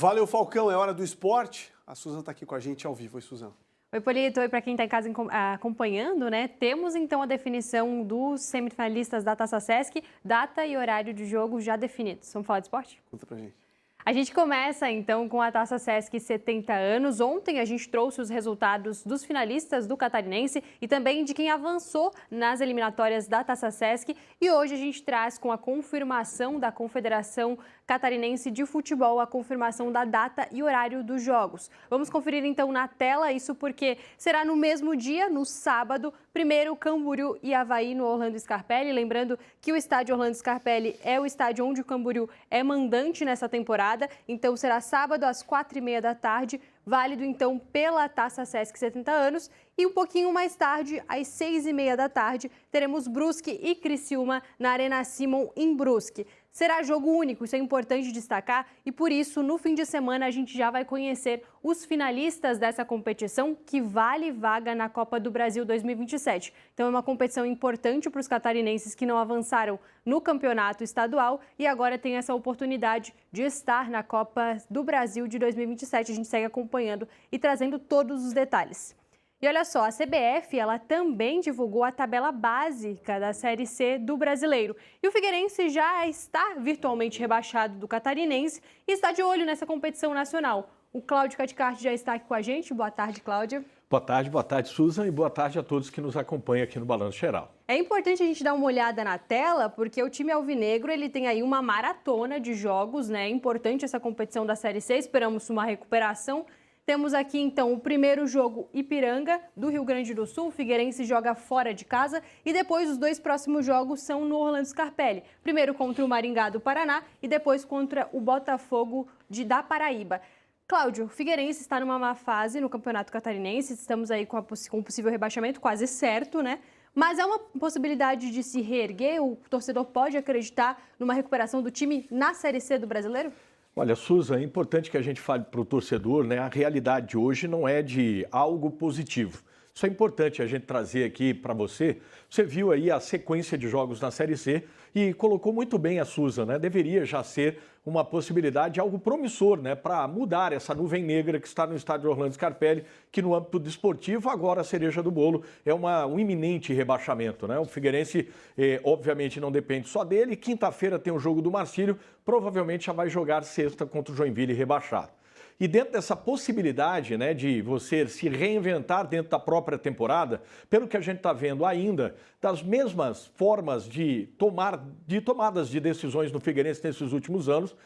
Valeu, Falcão, é hora do esporte. A Suzana está aqui com a gente ao vivo. Oi, Suzana. Oi, Polito. Oi, para quem está em casa acompanhando, né? Temos então a definição dos semifinalistas da Taça Sesc, data e horário de jogo já definidos. Vamos falar de esporte? Conta pra gente. A gente começa então com a Taça Sesc 70 anos. Ontem a gente trouxe os resultados dos finalistas do Catarinense e também de quem avançou nas eliminatórias da Taça Sesc. E hoje a gente traz com a confirmação da Confederação Catarinense de Futebol a confirmação da data e horário dos jogos. Vamos conferir então na tela isso porque será no mesmo dia, no sábado, primeiro Camboriú e Avaí no Orlando Scarpelli. Lembrando que o estádio Orlando Scarpelli é o estádio onde o Camboriú é mandante nessa temporada. Então será sábado às 4h30 da tarde, válido então pela Taça Sesc 70 anos. E um pouquinho mais tarde, às 6h30 da tarde, teremos Brusque e Criciúma na Arena Simon em Brusque. Será jogo único, isso é importante destacar, e por isso, no fim de semana, a gente já vai conhecer os finalistas dessa competição, que vale vaga na Copa do Brasil 2027. Então é uma competição importante para os catarinenses que não avançaram no campeonato estadual e agora tem essa oportunidade de estar na Copa do Brasil de 2027. A gente segue acompanhando e trazendo todos os detalhes. E olha só, a CBF ela também divulgou a tabela básica da Série C do Brasileiro. E o Figueirense já está virtualmente rebaixado do Catarinense e está de olho nessa competição nacional. O Cláudio Caticarte já está aqui com a gente. Boa tarde, Cláudio. Boa tarde, Susan, e boa tarde a todos que nos acompanham aqui no Balanço Geral. É importante a gente dar uma olhada na tela, porque o time alvinegro ele tem aí uma maratona de jogos, né? É importante essa competição da Série C, esperamos uma recuperação. Temos aqui, então, o primeiro jogo Ipiranga, do Rio Grande do Sul. O Figueirense joga fora de casa. E depois, os dois próximos jogos são no Orlando Scarpelli. Primeiro contra o Maringá do Paraná e depois contra o Botafogo da Paraíba. Cláudio, o Figueirense está numa má fase no Campeonato Catarinense. Estamos aí com um possível rebaixamento quase certo, né? Mas é uma possibilidade de se reerguer? O torcedor pode acreditar numa recuperação do time na Série C do Brasileiro? Olha, Susan, é importante que a gente fale para o torcedor, né? A realidade de hoje não é de algo positivo. Isso é importante a gente trazer aqui para você. Você viu aí a sequência de jogos na Série C e colocou muito bem a Susan, né? Deveria já ser uma possibilidade, algo promissor, né? Para mudar essa nuvem negra que está no estádio Orlando Scarpelli, que no âmbito desportivo, agora a cereja do bolo é um iminente rebaixamento, né? O Figueirense, obviamente, não depende só dele. Quinta-feira tem o jogo do Marcílio, provavelmente já vai jogar sexta contra o Joinville rebaixado. E dentro dessa possibilidade, né, de você se reinventar dentro da própria temporada, pelo que a gente está vendo ainda, das mesmas formas de tomadas de decisões no Figueirense nesses últimos anos,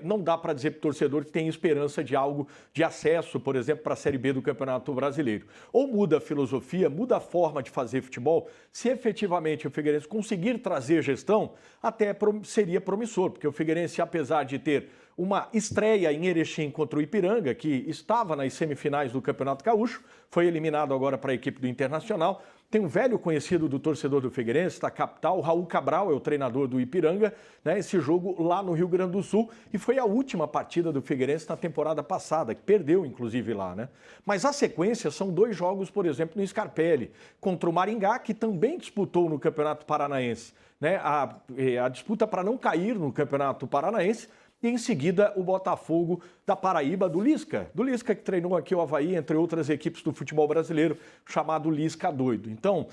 não dá para dizer para o torcedor que tem esperança de algo de acesso, por exemplo, para a Série B do Campeonato Brasileiro. Ou muda a filosofia, muda a forma de fazer futebol. Se efetivamente o Figueirense conseguir trazer gestão, até seria promissor, porque o Figueirense, apesar de ter uma estreia em Erechim contra o Ipiranga, que estava nas semifinais do Campeonato Gaúcho, foi eliminado agora para a equipe do Internacional. Tem um velho conhecido do torcedor do Figueirense, da capital, Raul Cabral, é o treinador do Ipiranga, né? Esse jogo lá no Rio Grande do Sul, e foi a última partida do Figueirense na temporada passada, que perdeu inclusive lá, né? Mas a sequência são dois jogos, por exemplo, no Scarpelli, contra o Maringá, que também disputou no Campeonato Paranaense, né? A disputa para não cair no Campeonato Paranaense. E em seguida o Botafogo da Paraíba, do Lisca que treinou aqui o Avaí, entre outras equipes do futebol brasileiro, chamado Lisca Doido. Então,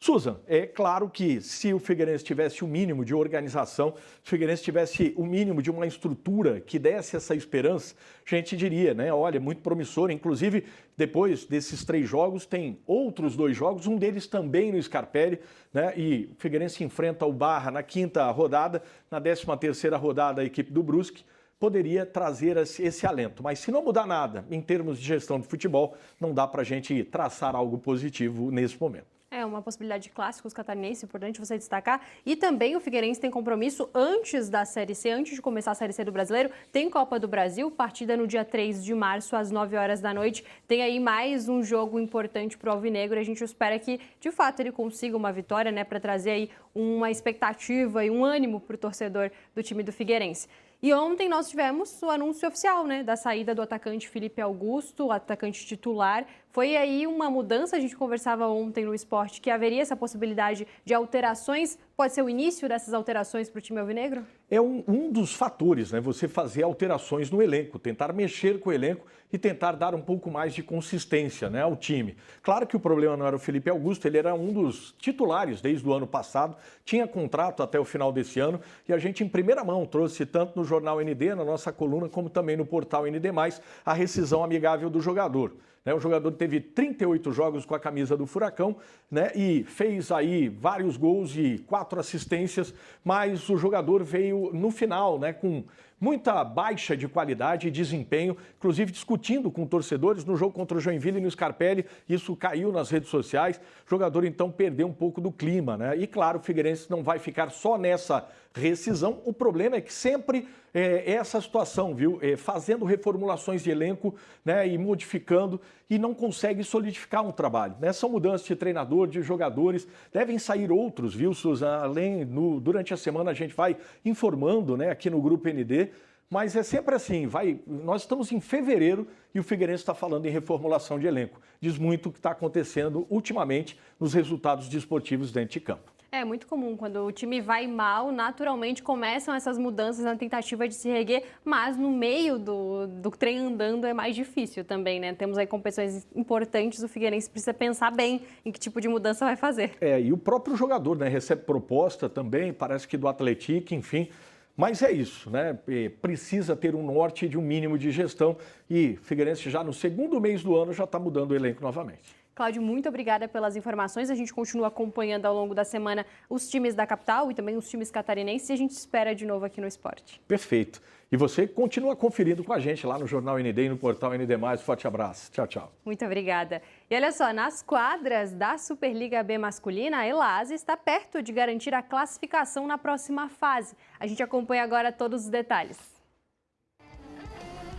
Susan, é claro que se o Figueirense tivesse o mínimo de organização, se o Figueirense tivesse o mínimo de uma estrutura que desse essa esperança, a gente diria, né? Olha, muito promissor. Inclusive, depois desses 3 jogos, tem outros 2 jogos, um deles também no Scarpelli, né? E o Figueirense enfrenta o Barra na 5ª rodada, na 13ª rodada a equipe do Brusque. Poderia trazer esse alento. Mas se não mudar nada em termos de gestão de futebol, não dá para a gente traçar algo positivo nesse momento. É uma possibilidade de clássicos catarinenses, importante você destacar. E também o Figueirense tem compromisso antes da Série C, antes de começar a Série C do Brasileiro. Tem Copa do Brasil, partida no dia 3 de março, às 9 horas da noite. Tem aí mais um jogo importante para o Alvinegro. A gente espera que, de fato, ele consiga uma vitória, né, para trazer aí uma expectativa e um ânimo para o torcedor do time do Figueirense. E ontem nós tivemos o anúncio oficial, né, da saída do atacante Felipe Augusto, o atacante titular. Foi aí uma mudança, a gente conversava ontem no esporte, que haveria essa possibilidade de alterações pode ser o início dessas alterações para o time alvinegro? É um dos fatores, né? Você fazer alterações no elenco, tentar mexer com o elenco e tentar dar um pouco mais de consistência, né, ao time. Claro que o problema não era o Felipe Augusto, ele era um dos titulares desde o ano passado, tinha contrato até o final desse ano e a gente em primeira mão trouxe tanto no Jornal ND, na nossa coluna, como também no portal ND+, a rescisão amigável do jogador. O jogador teve 38 jogos com a camisa do Furacão, né, e fez aí vários gols e 4 assistências, mas o jogador veio no final, né, com muita baixa de qualidade e desempenho, inclusive discutindo com torcedores no jogo contra o Joinville e no Scarpelli, isso caiu nas redes sociais, o jogador então perdeu um pouco do clima, né? E claro, o Figueirense não vai ficar só nessa rescisão, o problema é que sempre essa situação, viu? Fazendo reformulações de elenco, né, e modificando e não consegue solidificar um trabalho, né? São mudanças de treinador, de jogadores, devem sair outros, viu, Suzana? Durante a semana a gente vai informando, né, aqui no Grupo ND, mas é sempre assim, nós estamos em fevereiro e o Figueirense está falando em reformulação de elenco. Diz muito o que está acontecendo ultimamente nos resultados desportivos dentro de campo. É muito comum, quando o time vai mal, naturalmente começam essas mudanças na tentativa de se reerguer, mas no meio do trem andando é mais difícil também, né? Temos aí competições importantes, o Figueirense precisa pensar bem em que tipo de mudança vai fazer. E o próprio jogador, né, recebe proposta também, parece que do Atlético, enfim. Mas é isso, né? Precisa ter um norte de um mínimo de gestão e Figueirense já no segundo mês do ano já está mudando o elenco novamente. Cláudio, muito obrigada pelas informações. A gente continua acompanhando ao longo da semana os times da capital e também os times catarinenses e a gente espera de novo aqui no Esporte. Perfeito. E você continua conferindo com a gente lá no Jornal ND e no portal ND+. Forte abraço. Tchau, tchau. Muito obrigada. E olha só, nas quadras da Superliga B masculina, a Elase está perto de garantir a classificação na próxima fase. A gente acompanha agora todos os detalhes.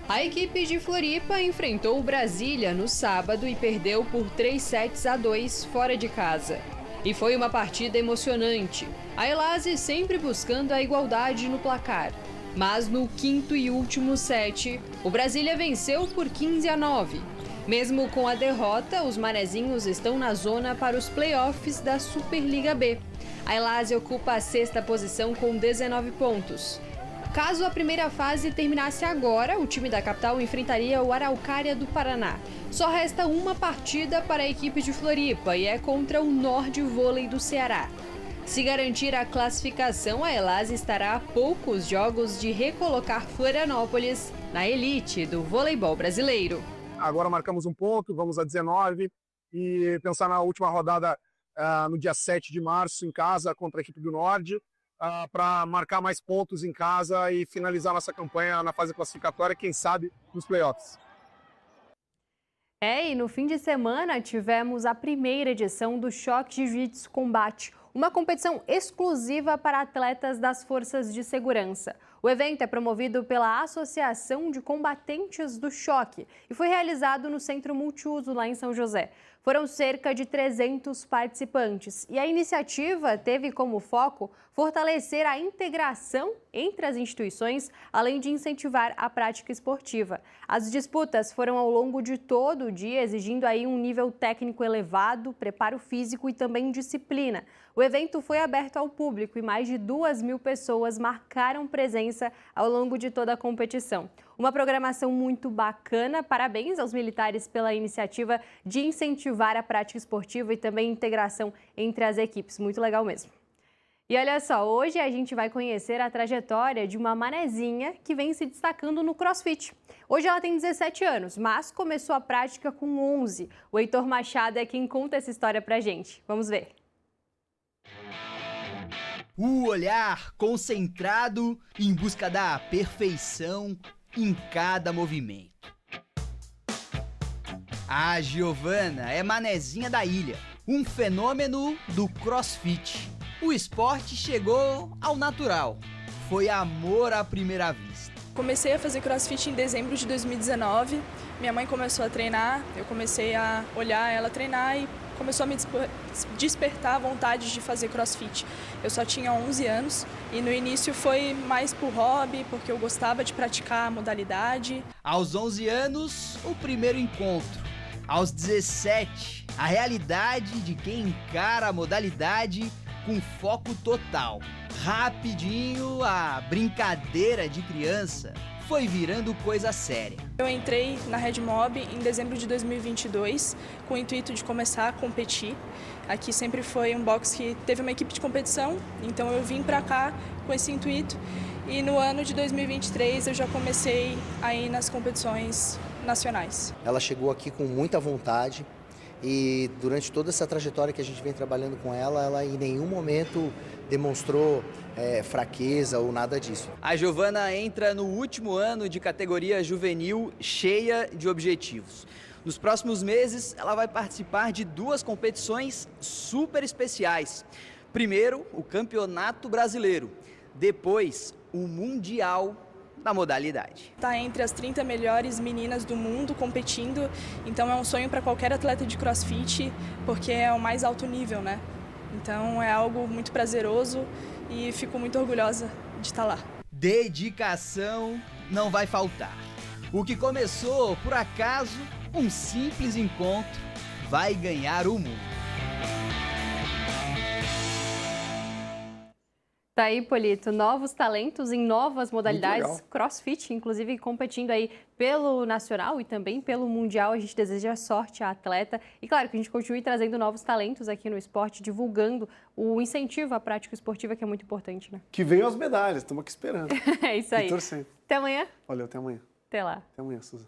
A equipe de Floripa enfrentou o Brasília no sábado e perdeu por 3-2 fora de casa. E foi uma partida emocionante. A Elase sempre buscando a igualdade no placar. Mas no quinto e último set, o Brasília venceu por 15-9. Mesmo com a derrota, os manezinhos estão na zona para os playoffs da Superliga B. A Elase ocupa a 6ª posição com 19 pontos. Caso a primeira fase terminasse agora, o time da capital enfrentaria o Araucária do Paraná. Só resta uma partida para a equipe de Floripa e é contra o Nord Vôlei do Ceará. Se garantir a classificação, a Elase estará a poucos jogos de recolocar Florianópolis na elite do voleibol brasileiro. Agora marcamos um ponto, vamos a 19 e pensar na última rodada no dia 7 de março em casa contra a equipe do Nord. Para marcar mais pontos em casa e finalizar nossa campanha na fase classificatória, quem sabe nos playoffs. E no fim de semana tivemos a primeira edição do Choque Jiu-Jitsu Combate, uma competição exclusiva para atletas das forças de segurança. O evento é promovido pela Associação de Combatentes do Choque e foi realizado no Centro Multiuso, lá em São José. Foram cerca de 300 participantes e a iniciativa teve como foco fortalecer a integração entre as instituições, além de incentivar a prática esportiva. As disputas foram ao longo de todo o dia, exigindo aí um nível técnico elevado, preparo físico e também disciplina. O evento foi aberto ao público e mais de 2.000 pessoas marcaram presença ao longo de toda a competição. Uma programação muito bacana, parabéns aos militares pela iniciativa de incentivar a prática esportiva e também a integração entre as equipes, muito legal mesmo. E olha só, hoje a gente vai conhecer a trajetória de uma manezinha que vem se destacando no CrossFit. Hoje ela tem 17 anos, mas começou a prática com 11. O Heitor Machado é quem conta essa história pra gente. Vamos ver. O olhar concentrado em busca da perfeição em cada movimento. A Giovana é manezinha da ilha, um fenômeno do CrossFit. O esporte chegou ao natural, foi amor à primeira vista. Comecei a fazer CrossFit em dezembro de 2019, minha mãe começou a treinar, eu comecei a olhar ela treinar e começou a me despertar a vontade de fazer CrossFit. Eu só tinha 11 anos e no início foi mais por hobby, porque eu gostava de praticar a modalidade. Aos 11 anos, o primeiro encontro. Aos 17, a realidade de quem encara a modalidade com foco total. Rapidinho, a brincadeira de criança foi virando coisa séria. Eu entrei na RedMob em dezembro de 2022 com o intuito de começar a competir. Aqui sempre foi um box que teve uma equipe de competição, então eu vim para cá com esse intuito. E no ano de 2023 eu já comecei a ir nas competições nacionais. Ela chegou aqui com muita vontade e durante toda essa trajetória que a gente vem trabalhando com ela, ela em nenhum momento demonstrou fraqueza ou nada disso. A Giovana entra no último ano de categoria juvenil cheia de objetivos. Nos próximos meses, ela vai participar de 2 competições super especiais. Primeiro, o Campeonato Brasileiro. Depois, o Mundial da modalidade. Está entre as 30 melhores meninas do mundo competindo, então é um sonho para qualquer atleta de CrossFit, porque é o mais alto nível, né? Então é algo muito prazeroso e fico muito orgulhosa de estar lá. Dedicação não vai faltar. O que começou, por acaso, um simples encontro, vai ganhar o mundo. Tá aí, Polito, novos talentos em novas modalidades, legal. CrossFit, inclusive competindo aí pelo nacional e também pelo mundial. A gente deseja sorte à atleta e, claro, que a gente continue trazendo novos talentos aqui no esporte, divulgando o incentivo à prática esportiva, que é muito importante, né? Que venham as medalhas, estamos aqui esperando. É isso aí. E torcendo. Até amanhã. Valeu, até amanhã. Até lá. Até amanhã, Suza.